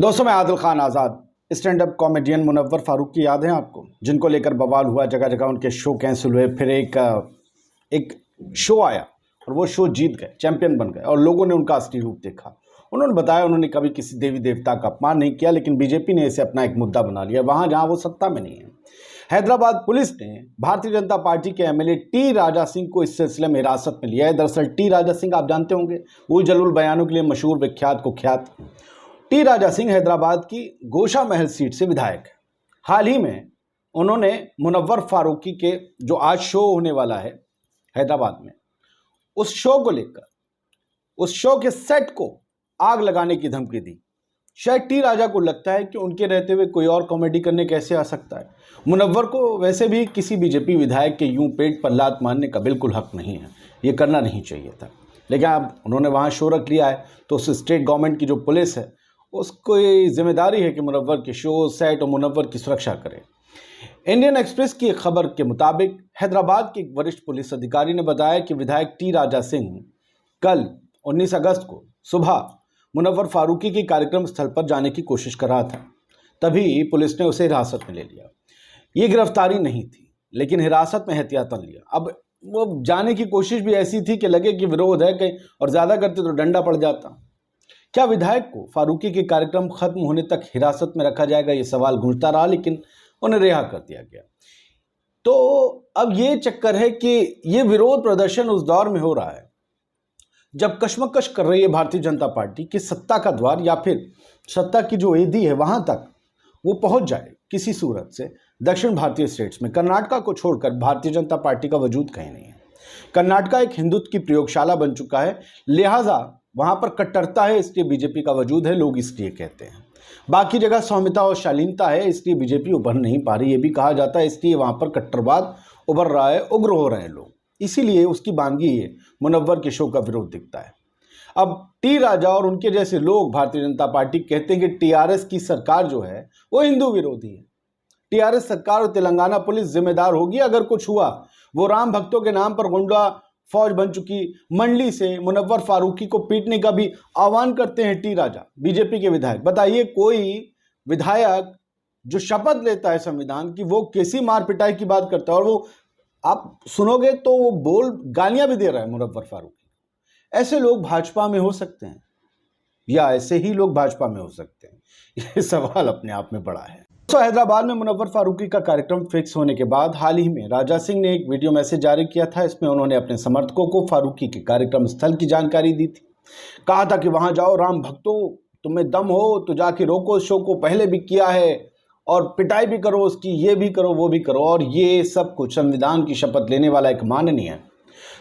दोस्तों, मैं Adil Khan Azad. Stand up comedian Munawar Farooq की याद है आपको, जिनको लेकर बवाल हुआ, जगह जगह उनके शो कैंसिल हुए। फिर एक शो आया और वो शो जीत गए, चैंपियन बन गए और लोगों ने उनका असली रूप देखा। उन्होंने बताया उन्होंने कभी किसी देवी देवता का अपमान नहीं किया, लेकिन बीजेपी ने इसे अपना एक मुद्दा बना लिया वहाँ जहाँ वो सत्ता में नहीं है। हैदराबाद पुलिस ने भारतीय जनता पार्टी के एमएलए टी राजा सिंह को इस सिलसिले में हिरासत में लिया है। दरअसल टी राजा सिंह आप जानते होंगे, वो जलूल बयानों के लिए मशहूर, विख्यात, कुख्यात। टी राजा सिंह हैदराबाद की गोशा महल सीट से विधायक है। हाल ही में उन्होंने मुनव्वर फारूकी के जो आज शो होने वाला है हैदराबाद में, उस शो को लेकर उस शो के सेट को आग लगाने की धमकी दी। शायद टी राजा को लगता है कि उनके रहते हुए कोई और कॉमेडी करने कैसे आ सकता है। मुनव्वर को वैसे भी किसी बीजेपी विधायक के यूं पेट पर लात मारने का बिल्कुल हक नहीं है, ये करना नहीं चाहिए था। लेकिन अब उन्होंने वहाँ शो रख लिया है तो उस स्टेट गवर्नमेंट की जो पुलिस है उसको ये जिम्मेदारी है कि मुनव्वर के शो, सेट और मुनव्वर की सुरक्षा करे। इंडियन एक्सप्रेस की एक खबर के मुताबिक हैदराबाद के एक वरिष्ठ पुलिस अधिकारी ने बताया कि विधायक टी राजा सिंह कल 19 अगस्त को सुबह मुनव्वर फारूकी के कार्यक्रम स्थल पर जाने की कोशिश कर रहा था। तभी पुलिस ने उसे हिरासत में ले लिया। ये गिरफ्तारी नहीं थी, लेकिन हिरासत में एहतियातन लिया। अब वो जाने की कोशिश भी ऐसी थी कि लगे कि विरोध है कहीं, और ज़्यादा करते तो डंडा पड़ जाता। क्या विधायक को फारूकी के कार्यक्रम खत्म होने तक हिरासत में रखा जाएगा, ये सवाल गूंजता रहा, लेकिन उन्हें रिहा कर दिया गया। तो अब ये चक्कर है कि ये विरोध प्रदर्शन उस दौर में हो रहा है जब कशमकश कर रही है भारतीय जनता पार्टी कि सत्ता का द्वार या फिर सत्ता की जो एदी है वहां तक वो पहुंच जाए किसी सूरत से। दक्षिण भारतीय स्टेट्स में कर्नाटका को छोड़कर भारतीय जनता पार्टी का वजूद कहीं नहीं है। कर्नाटका एक हिंदुत्व की प्रयोगशाला बन चुका है, लिहाजा वहां पर कट्टरता है, इसलिए बीजेपी का वजूद है, लोग इसलिए कहते हैं। बाकी जगह सौम्यता और शालीनता है, इसलिए बीजेपी उभर नहीं पा रही, ये भी कहा जाता है, इसलिए वहां पर कट्टरवाद उभर रहा है, उग्र हो रहे हैं लोग, इसीलिए उसकी बानगी है मुनव्वर के शो का विरोध दिखता है। अब टी राजा और उनके जैसे लोग भारतीय जनता पार्टी कहते हैं कि टीआरएस की सरकार जो है वो हिंदू विरोधी है। टीआरएस सरकार और तेलंगाना पुलिस जिम्मेदार होगी अगर कुछ हुआ। वो राम भक्तों के नाम पर गुंडा फौज बन चुकी मंडली से मुनव्वर फारूकी को पीटने का भी आह्वान करते हैं टी राजा, बीजेपी के विधायक। बताइए, कोई विधायक जो शपथ लेता है संविधान की, वो कैसी मार पिटाई की बात करता है, और वो आप सुनोगे तो वो बोल गालियां भी दे रहा है मुनव्वर फारूकी। ऐसे लोग भाजपा में हो सकते हैं या ऐसे ही लोग भाजपा में हो सकते हैं, ये सवाल अपने आप में बड़ा है। तो हैदराबाद में मुनव्वर फारूकी का कार्यक्रम फिक्स होने के बाद हाल ही में राजा सिंह ने एक वीडियो मैसेज जारी किया था। इसमें उन्होंने अपने समर्थकों को फारूकी के कार्यक्रम स्थल की जानकारी दी थी। कहा था कि वहां जाओ राम भक्तों, तुम्हें दम हो तो जाके रोको शो को, पहले भी किया है, और पिटाई भी करो उसकी, ये भी करो वो भी करो। और ये सब कुछ संविधान की शपथ लेने वाला एक माननीय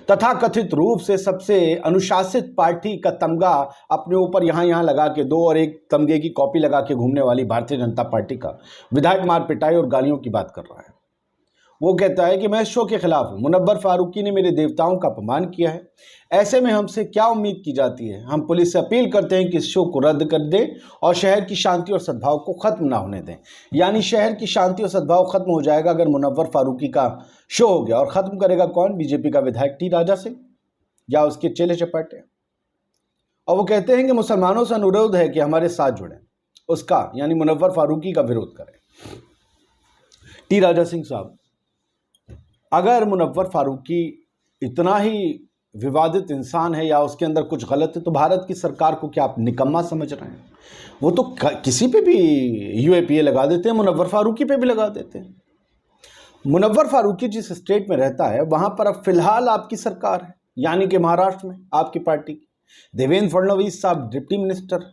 तथा कथित रूप से सबसे अनुशासित पार्टी का तमगा अपने ऊपर यहाँ लगा के दो और एक तमगे की कॉपी लगा के घूमने वाली भारतीय जनता पार्टी का विधायक मार पिटाई और गालियों की बात कर रहा है। वो कहता है कि मैं इस शो के खिलाफ हूं, मुनव्वर फारूकी ने मेरे देवताओं का अपमान किया है, ऐसे में हमसे क्या उम्मीद की जाती है। हम पुलिस से अपील करते हैं कि इस शो को रद्द कर दें और शहर की शांति और सद्भाव को खत्म ना होने दें। यानी शहर की शांति और सद्भाव खत्म हो जाएगा अगर मुनव्वर फारूकी का शो हो गया। और खत्म करेगा कौन? बीजेपी का विधायक टी राजा सिंह या उसके चेले चपाटे। और वो कहते हैं कि मुसलमानों से अनुरोध है कि हमारे साथ जुड़ें, उसका यानी मुनव्वर फारूकी का विरोध करें। टी राजा सिंह साहब, अगर मुनव्वर फारूकी इतना ही विवादित इंसान है या उसके अंदर कुछ गलत है, तो भारत की सरकार को क्या आप निकम्मा समझ रहे हैं? वो तो किसी पे भी यूएपीए लगा देते हैं, मुनव्वर फारूकी पे भी लगा देते हैं। मुनव्वर फारूकी जिस स्टेट में रहता है वहां पर अब फिलहाल आपकी सरकार है, यानी कि महाराष्ट्र में आपकी पार्टी की देवेंद्र फडणवीस साहब डिप्टी मिनिस्टर।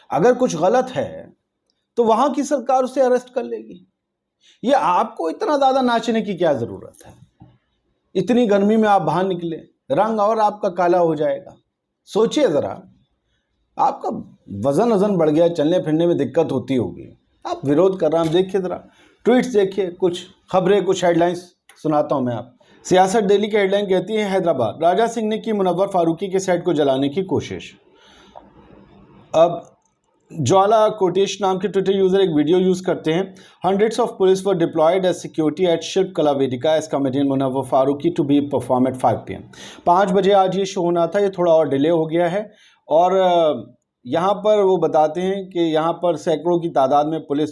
अगर कुछ गलत है तो वहां की सरकार उसे अरेस्ट कर लेगी। ये आपको इतना ज्यादा नाचने की क्या जरूरत है? इतनी गर्मी में आप बाहर निकले, रंग और आपका काला हो जाएगा। सोचिए जरा, आपका वजन बढ़ गया, चलने फिरने में दिक्कत होती होगी, आप विरोध कर रहे हैं। देखिए जरा ट्वीट्स देखिए, कुछ खबरें, कुछ हेडलाइंस सुनाता हूं मैं आप। सियासत डेली की हेडलाइन कहती है, हैदराबाद राजा सिंह ने की मुनव्वर फारूकी के सेट को जलाने की कोशिश। अब ज्वाला कोटेश नाम के ट्विटर यूजर एक वीडियो यूज करते हैं। Hundreds of police were deployed as security at Shilpa Kala Vedika as comedian Munawar Faruqui to be perform at 5 PM। 5 बजे आज ये शो होना था, ये थोड़ा और डिले हो गया है। और यहाँ पर वो बताते हैं कि यहाँ पर सैकड़ों की तादाद में पुलिस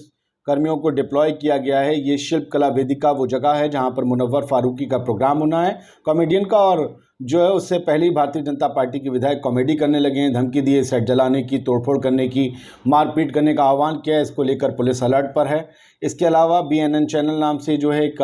कर्मियों को डिप्लॉय किया गया है। ये शिल्प कला वेदिका वो जगह है जहाँ पर मुनव्वर फारूकी का प्रोग्राम होना है, कॉमेडियन का, और जो है उससे पहले ही भारतीय जनता पार्टी के विधायक कॉमेडी करने लगे हैं, धमकी दिए, सेट जलाने की, तोड़फोड़ करने की, मारपीट करने का आह्वान किया है। इसको लेकर पुलिस अलर्ट पर है। इसके अलावा BNN चैनल नाम से जो है एक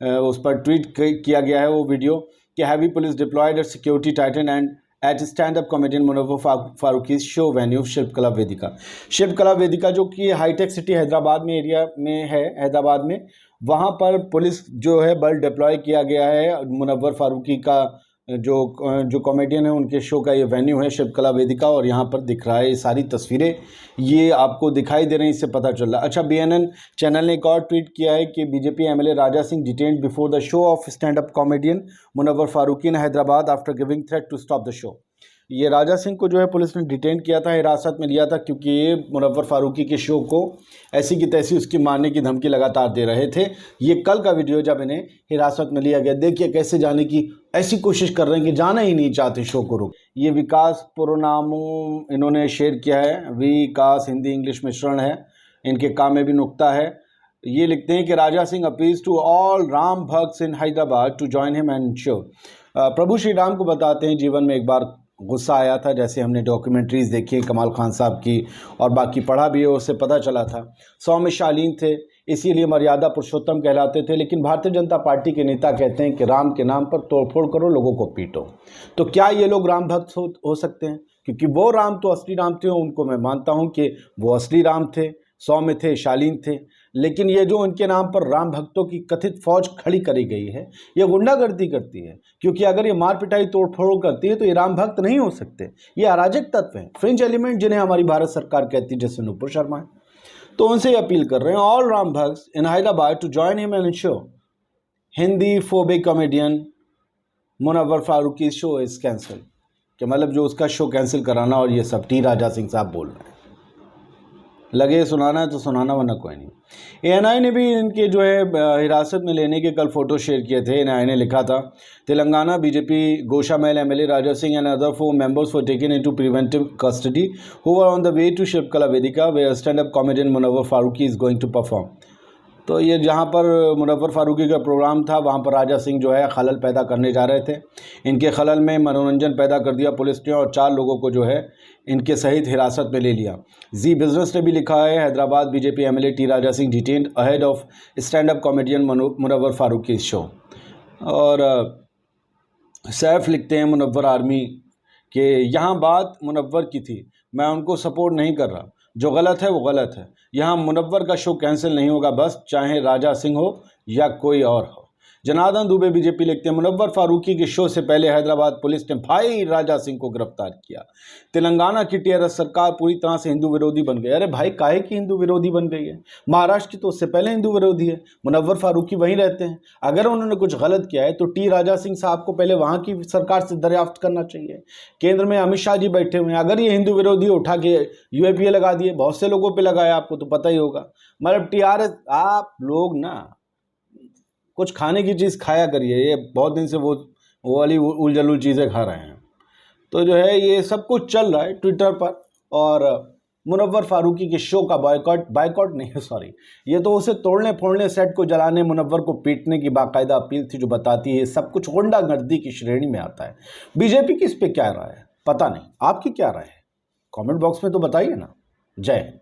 उस पर ट्वीट किया गया है वो वीडियो कि heavy police deployed at security tightened and at stand up comedian Munawar Faruqui show venue Shilpakala Vedika. शिल्पकला वेदिका जो कि हाईटेक सिटी हैदराबाद में एरिया में है, हैदराबाद में, वहाँ पर पुलिस जो है बल डिप्लॉय किया गया है। मुनव्वर फारूकी का जो कॉमेडियन है उनके शो का ये वेन्यू है शिल्पकला वेदिका, और यहाँ पर दिख रहा है ये सारी तस्वीरें ये आपको दिखाई दे रही हैं, इससे पता चल रहा है। अच्छा, BNN चैनल ने एक और ट्वीट किया है कि BJP MLA Raja Singh detained before the show of stand up comedian Munawar Faruqui in Hyderabad after giving threat to stop the show. ये राजा सिंह को जो है पुलिस ने डिटेन किया था, हिरासत में लिया था, क्योंकि ये मुनव्वर फारूकी के शो को ऐसी की तैसी उसकी मारने की धमकी लगातार दे रहे थे। ये कल का वीडियो जब इन्हें हिरासत में लिया गया, देखिए कैसे जाने की ऐसी कोशिश कर रहे हैं कि जाना ही नहीं चाहते शो को रोक। ये विकास पुरोनामो इन्होंने शेयर किया है। विकास हिंदी इंग्लिश मिश्रण है, इनके काम में भी नुक्ता है। ये लिखते हैं कि Raja Singh appeals to all Ram bhakts in Hyderabad to join him and show. प्रभु श्री राम को बताते हैं जीवन में एक बार गुस्सा आया था, जैसे हमने डॉक्यूमेंट्रीज देखी कमाल खान साहब की और बाकी पढ़ा भी है, उससे पता चला था। 100 में शालीन थे, इसीलिए मर्यादा पुरुषोत्तम कहलाते थे। लेकिन भारतीय जनता पार्टी के नेता कहते हैं कि राम के नाम पर तोड़फोड़ करो, लोगों को पीटो। तो क्या ये लोग राम भक्त हो सकते हैं? क्योंकि वो राम तो असली राम थे, उनको मैं मानता हूँ कि वो असली राम थे, 100 में थे, शालीन थे। लेकिन ये जो उनके नाम पर राम भक्तों की कथित फौज खड़ी करी गई है, ये गुंडागर्दी करती है। क्योंकि अगर ये मार पिटाई तोड़फोड़ करती है तो ये राम भक्त नहीं हो सकते, ये अराजक तत्व हैं, फ्रिंज एलिमेंट, जिन्हें हमारी भारत सरकार कहती है, जैसे नुपुर शर्मा है। तो उनसे अपील कर रहे हैं all Ram bhakts in Hyderabad to join him and show Hindu phobic comedian Munawar Faruqui show is cancel. कि मतलब जो उसका शो कैंसिल कराना, और ये सब टी राजा सिंह साहब बोल रहे हैं। लगे सुनाना है तो सुनाना, वरना कोई नहीं। ANI ने भी इनके जो है हिरासत में लेने के कल फोटो शेयर किए थे। ANI ने लिखा था Telangana BJP Goshamahal MLA Raja Singh and other 4 members were taken into preventive custody who were on the way to शिल्पकला वेदिका where stand-up comedian Munawwar Farooqui is going to perform। तो ये जहाँ पर मुनव्वर फारूकी का प्रोग्राम था, वहाँ पर राजा सिंह जो है खलल पैदा करने जा रहे थे। इनके खलल में मनोरंजन पैदा कर दिया पुलिस ने, और 4 लोगों को जो है इनके सहित हिरासत में ले लिया। जी बिजनेस ने भी लिखा है Hyderabad BJP MLA T Raja Singh detained ahead of stand up comedian Munawar Faruqui show. और सैफ लिखते हैं मुनव्वर आर्मी कि यहाँ बात मुनव्वर की थी, मैं उनको सपोर्ट नहीं कर रहा, जो गलत है वो गलत है। यहाँ मुनव्वर का शो कैंसिल नहीं होगा, बस चाहे राजा सिंह हो या कोई और हो। जनार्दन दुबे BJP लिखते हैं मुनव्वर फारूकी के शो से पहले हैदराबाद पुलिस ने भाई राजा सिंह को गिरफ्तार किया। तेलंगाना की TRS सरकार पूरी तरह से हिंदू विरोधी बन गई। अरे भाई, काहे की हिंदू विरोधी बन गई है? महाराष्ट्र की तो उससे पहले हिंदू विरोधी है। मुनव्वर फारूकी वहीं रहते हैं। अगर उन्होंने कुछ गलत किया है तो टी राजा सिंह साहब को पहले वहाँ की सरकार से दरियाफ्त करना चाहिए। केंद्र में अमित शाह जी बैठे हुए हैं। अगर ये हिंदू विरोधी उठा के UAPA लगा दिए, बहुत से लोगों पर लगाया, आपको तो पता ही होगा। मतलब TRS, आप लोग ना कुछ खाने की चीज़ खाया करिए। ये बहुत दिन से वो वाली उलझलू चीज़ें खा रहे हैं। तो जो है ये सब कुछ चल रहा है ट्विटर पर। और मुनव्वर फारूकी के शो का बायकॉट नहीं, सॉरी, ये तो उसे तोड़ने फोड़ने, सेट को जलाने, मुनव्वर को पीटने की बाकायदा अपील थी, जो बताती है सब कुछ गुंडागर्दी की श्रेणी में आता है। BJP की इस पर क्या राय है पता नहीं, आपकी क्या राय है? कमेंट बॉक्स में तो बताइए ना। जय हिंद।